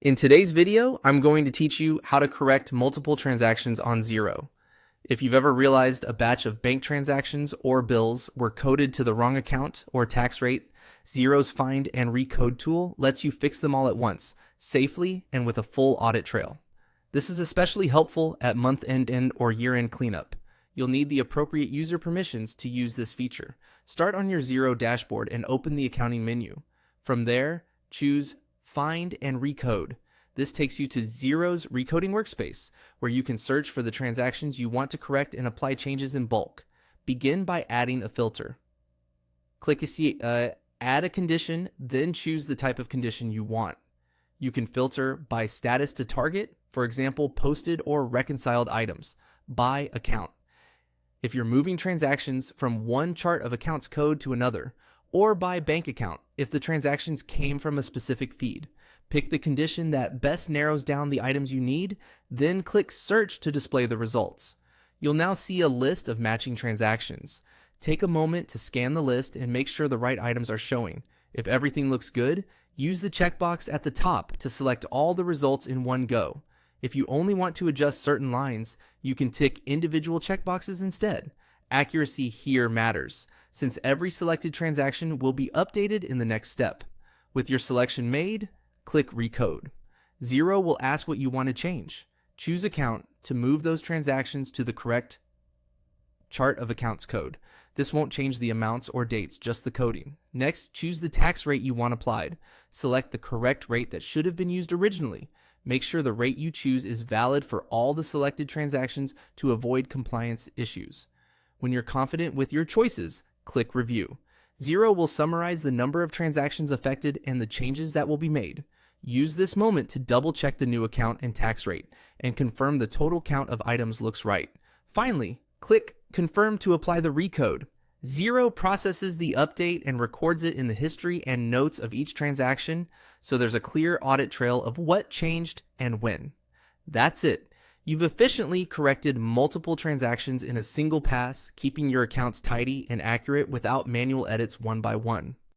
In today's video, I'm going to teach you how to correct multiple transactions on Xero. If you've ever realized a batch of bank transactions or bills were coded to the wrong account or tax rate, Xero's Find and Recode tool lets you fix them all at once, safely and with a full audit trail. This is especially helpful at month-end or year-end cleanup. You'll need the appropriate user permissions to use this feature. Start on your Xero dashboard and open the accounting menu. From there, choose Find and Recode. This takes you to Xero's recoding workspace, where you can search for the transactions you want to correct and apply changes in bulk. Begin by adding a filter. Click Add a condition, then choose the type of condition you want. You can filter by status to target, for example, posted or reconciled items, by account. If you're moving transactions from one chart of accounts code to another, or by bank account if the transactions came from a specific feed. Pick the condition that best narrows down the items you need, then click Search to display the results. You'll now see a list of matching transactions. Take a moment to scan the list and make sure the right items are showing. If everything looks good, use the checkbox at the top to select all the results in one go. If you only want to adjust certain lines, you can tick individual checkboxes instead. Accuracy here matters, since every selected transaction will be updated in the next step. With your selection made, click Recode. Xero will ask what you want to change. Choose Account to move those transactions to the correct chart of accounts code. This won't change the amounts or dates, just the coding. Next, choose the tax rate you want applied. Select the correct rate that should have been used originally. Make sure the rate you choose is valid for all the selected transactions to avoid compliance issues. When you're confident with your choices, click Review. Xero will summarize the number of transactions affected and the changes that will be made. Use this moment to double-check the new account and tax rate and confirm the total count of items looks right. Finally, click Confirm to apply the recode. Xero processes the update and records it in the history and notes of each transaction, so there's a clear audit trail of what changed and when. That's it. You've efficiently corrected multiple transactions in a single pass, keeping your accounts tidy and accurate without manual edits one by one.